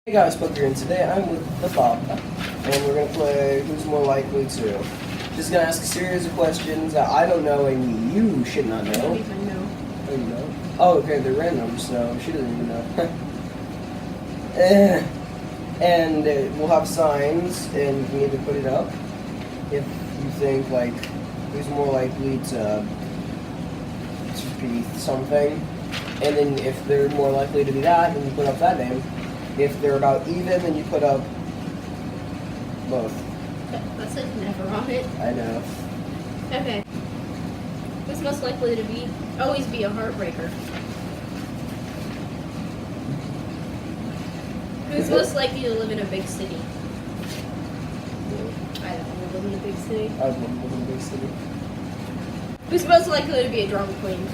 Hey guys, Poker, and today I'm with the Bob, and we're gonna play Who's More Likely To. Just gonna ask a series of questions that I don't know and you should not know. I don't even know. Oh, you know? Oh, okay, they're random, so she doesn't even know. And we'll have signs, and you can either put it up if you think, like, who's more likely to be something, and then if they're more likely to be that, then you put up that name. If they're about even, then you put up both. That says never on it. I know. Okay. Who's most likely to always be a heartbreaker? Who's most likely to live in a big city? I don't want to live in a big city. I would live in a big city. Who's most likely to be a drama queen?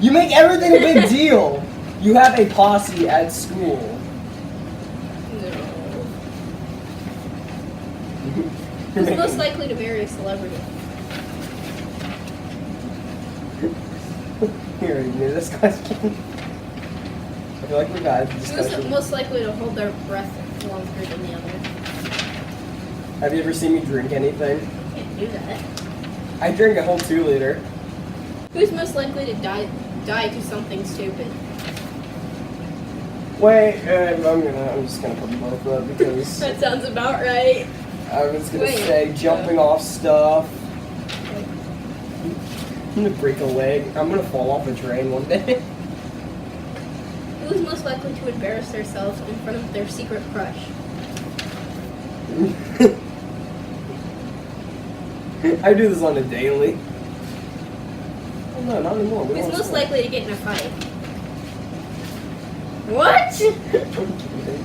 You make everything a big deal. You have a posse at school. No. Who's most likely to marry a celebrity? You already knew this question. I feel like we got this Who's question. most likely to hold their breath longer than the other? Have you ever seen me drink anything? Can't do that. I drink a whole 2 liter. Who's most likely to die to something stupid? Wait, I'm just gonna put them both up because That sounds about right. I was gonna Wait. say jumping off stuff. I'm gonna break a leg. I'm gonna fall off a train one day. Who's most likely to embarrass themselves in front of their secret crush? I do this on a daily. Oh no, not anymore. We Who's don't most smoke. likely to get in a fight? What? I'm kidding.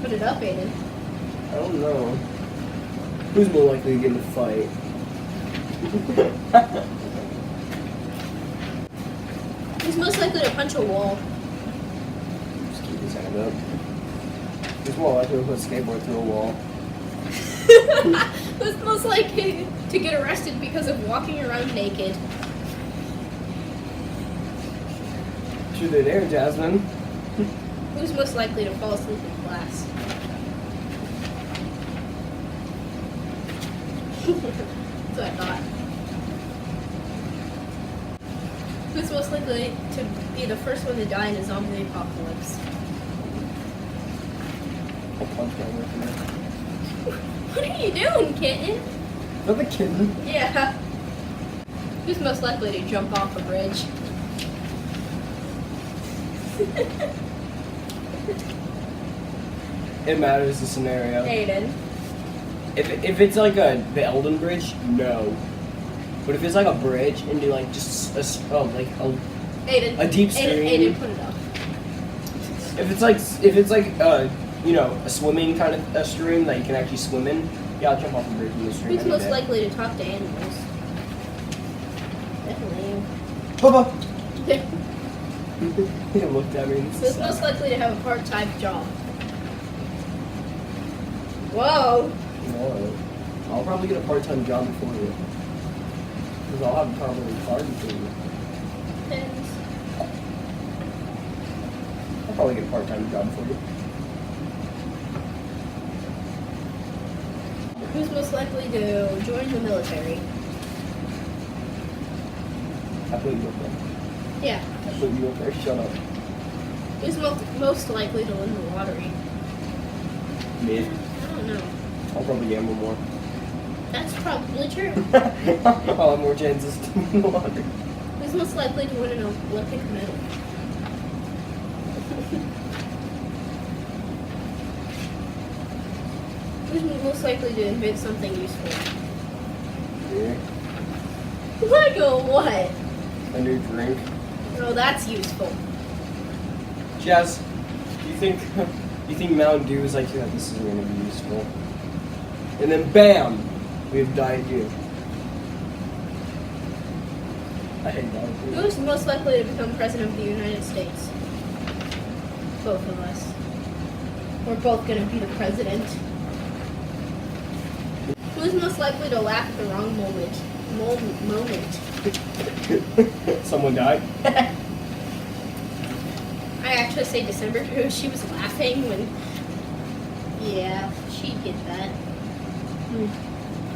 Put it up, Aiden. I don't know. Who's more likely to get in a fight? Who's most likely to punch a wall? Just keep his hand up. Who's more likely to put a skateboard through a wall? Who's most likely to get arrested because of walking around naked? Shoot it there, Jasmine. Who's most likely to fall asleep in class? That's what I thought. Who's most likely to be the first one to die in a zombie apocalypse? I'll punch my way from there. What are you doing, kitten? Is that the kitten? Yeah. Who's most likely to jump off a bridge? It matters the scenario. Aiden. If it's like the Elden Bridge, no. But if it's like a bridge and do like just Aiden. A deep Aiden, stream. Aiden, put it up. if it's like you know, a swimming kind of a stream that you can actually swim in, yeah, I'll jump off the bridge in the stream. Who's any most day. likely to talk to animals? Definitely you. Papa. He looked at me and Who's most likely to have a part-time job? Whoa. No. I'll probably get a part-time job before you. Because I'll have probably a card before you. Depends. I'll probably get a part-time job for you. Who's most likely to join the military? I put you up there. Yeah. I put you up there. Shut up. Who's most likely to win the lottery? Me. I don't know. I'll probably gamble more. That's probably true. I'll have more chances to win the lottery. Who's most likely to win an Olympic medal? Who's most likely to invent something useful? Yeah. Like a what? A new drink. Oh, that's useful. Jazz, do you think Mountain Dew is like, yeah, this is going to be useful? And then bam, we have Diet Dew. I hate Diet Dew. Who's most likely to become president of the United States? Both of us. We're both gonna be the president. Who's most likely to laugh at the wrong moment? Moment. Someone died? I actually say December because she was laughing when. Yeah, she'd get that.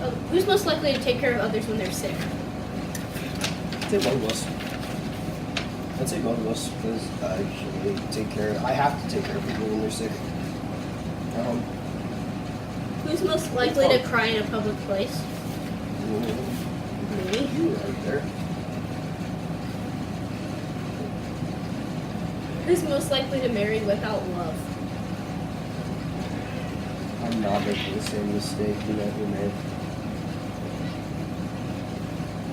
Oh, who's most likely to take care of others when they're sick? I'd say both of us. I'd say both of us because I usually take care. I have to take care of people when they're sick. Who's most likely to cry in a public place? Me. You right there. Who's most likely to marry without love? I'm not making the same mistake you made.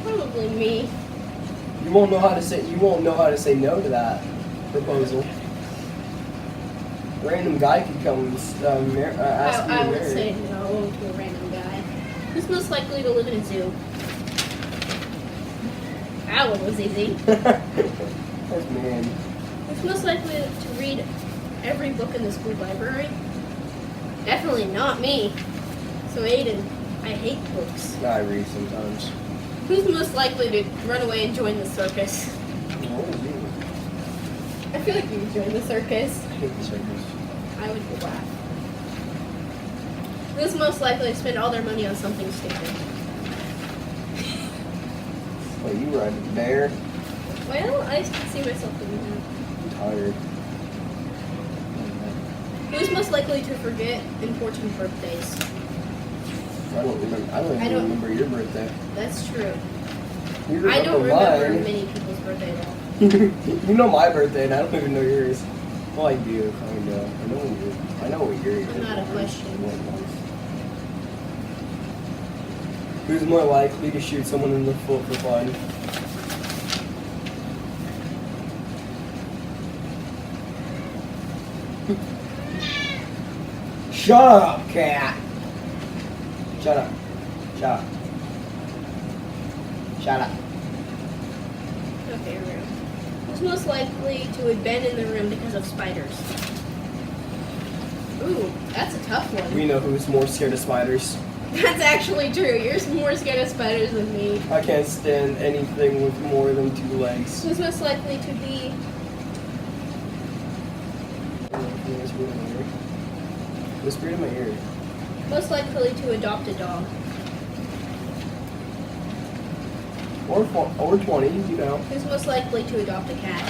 Probably me. You won't know how to say no to that proposal. Random guy could come ask you I to would marry. say no to a random guy. Who's most likely to live in a zoo? That one was easy. That's mean. Who's most likely to read every book in the school library? Definitely not me. So Aiden, I hate books. I read sometimes. Who's most likely to run away and join the circus? What was you? I feel like you would join the circus. I hate the circus. I would laugh. Who's most likely to spend all their money on something stupid? Wait, you ride a bear? Well, I can see myself doing that. I'm tired. Who's most likely to forget important birthdays? I don't even remember your birthday. That's true. You I don't remember remember mine. many people's birthday at all. You know my birthday, and I don't even know yours. Well, I do, kind of. I know what your I'm not a question. Who's more likely to shoot someone in the foot for fun? Shut up, cat! Shut up. Shut up. Shut up. Okay, room. Who's most likely to have been in the room because of spiders? Ooh, that's a tough one. We know who's more scared of spiders. That's actually true. You're more scared of spiders than me. I can't stand anything with more than 2 legs. Who's most likely to be... Whisper in my ear. Most likely to adopt a dog? Or 20, you know. Who's most likely to adopt a cat?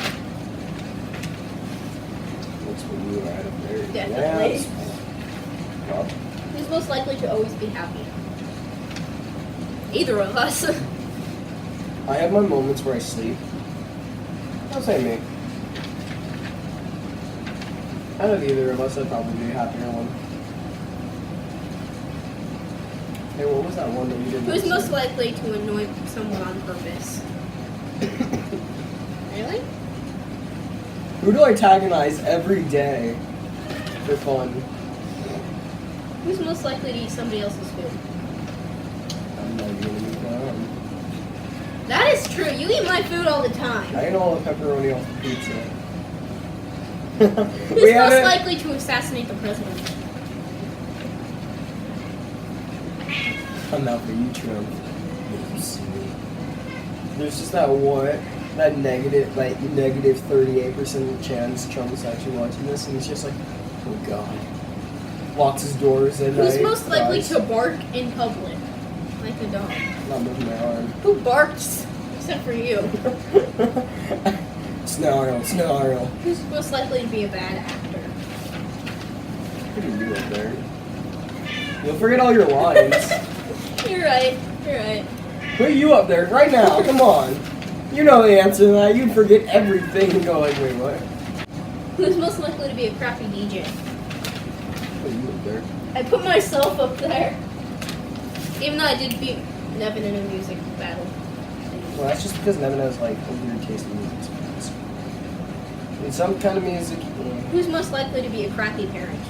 That's what you were at up there. Definitely. Yes. Well, Who's most likely to always be happy? Either of us. I have my moments where I sleep. I'll say me. Out of either of us, I'd probably be a happier one. Hey, what was that one that you did? Who's most likely to annoy someone on purpose? Really? Who do I antagonize every day for fun? Who's most likely to eat somebody else's food? I'm not even gonna move on. That is true. You eat my food all the time. I ate all the pepperoni off the pizza. Who's most likely to assassinate the president? I'm out for you, Trump. There's just that negative 38% chance Trump is actually watching this, and it's just like, oh god. Locks his doors at night. Who's most likely cries. to bark in public? Like a dog. Not moving my arm. Who barks? Except for you. Snarl. Who's most likely to be a bad actor? What are you up there? You'll forget all your lines. You're right. Put you up there right now. Come on. You know the answer to that. You'd forget everything and go like, wait, what? Who's most likely to be a crappy DJ? Put you up there. I put myself up there. Even though I did beat Nevin in a music battle. Well, that's just because Nevin has like a weird taste in music sometimes. In some kind of music, Who's most likely to be a crappy parent?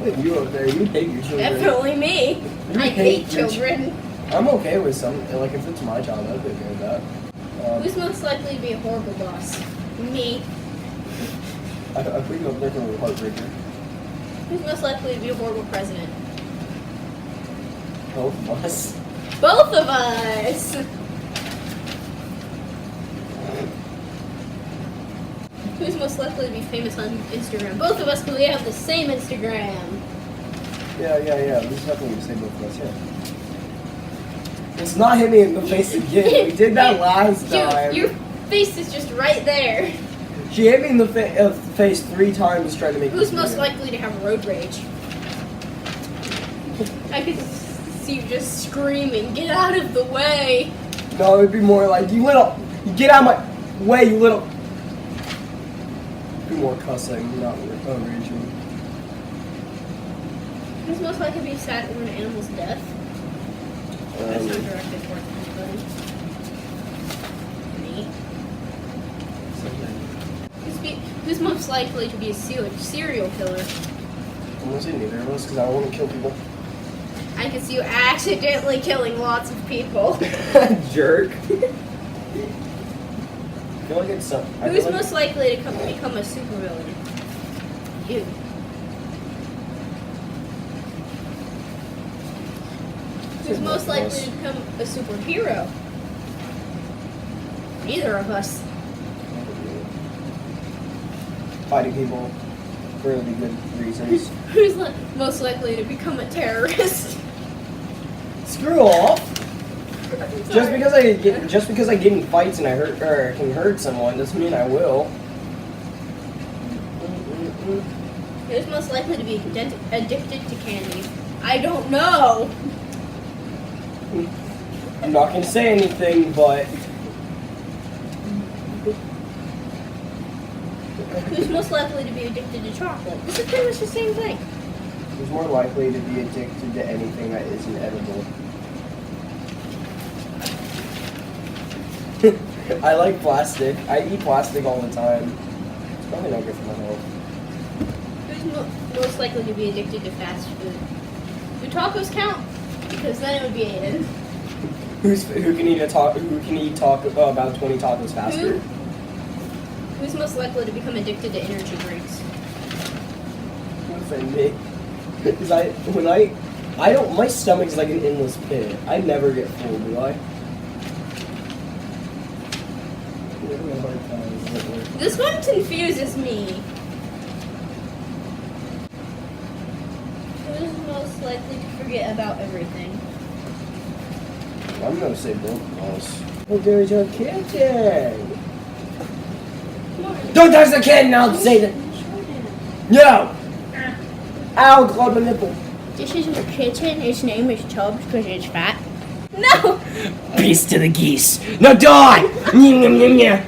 put you up there. You hate your children. Definitely me. You I hate your children. I'm okay with some. Like if it's my child, I'd be okay with that. Who's most likely to be a horrible boss? Me. I put you up there for a heartbreaker. Who's most likely to be a horrible president? Both of us. Both of us! Who's most likely to be famous on Instagram? Both of us, because we have the same Instagram. Yeah. This is definitely the same both of us, yeah. Let's not hit me in the face again. We did that last time. Your face is just right there. She hit me in the face 3 times trying to make Who's this most video. likely to have road rage? I could see you just screaming, "Get out of the way!" No, it'd be more like, you get out of my way, you little. Be more cussing, not raging. Who's most likely to be sad over an animal's death? That's not directed towards anybody. Me. Who's most likely to be a serial killer? I'm gonna say neither of us because I don't want to kill people. I can see you accidentally killing lots of people. Jerk. I feel like it's some. Who's most likely to become a supervillain? You. Who's most likely to become a superhero? Neither of us. Fighting people for really good reasons. Who's most likely to become a terrorist? Screw off. Just Sorry. because I get in fights and I hurt or can hurt someone doesn't mean I will. Who's most likely to be addicted to candy? I don't know. I'm not gonna say anything, but Who's most likely to be addicted to chocolate? This is pretty much the same thing. who's more likely to be addicted to anything that isn't edible? I like plastic. I eat plastic all the time. It's probably not good for my health. Who's most likely to be addicted to fast food? Do tacos count? Because then it would be Aiden. Who can eat about 20 tacos faster? Who's most likely to become addicted to energy drinks? Offend me. Because my stomach's like an endless pit. I never get full, do I? This one confuses me. Who's most likely to forget about everything? I'm gonna say both of us. Oh, there's a kitten! Don't touch the kitten! I'll say that. No! Ow, caught my nipple. This is a kitten. Its name is Tubbs because it's fat. No! Peace to the geese. Now die! Nyam, nyam, nyam, nyam.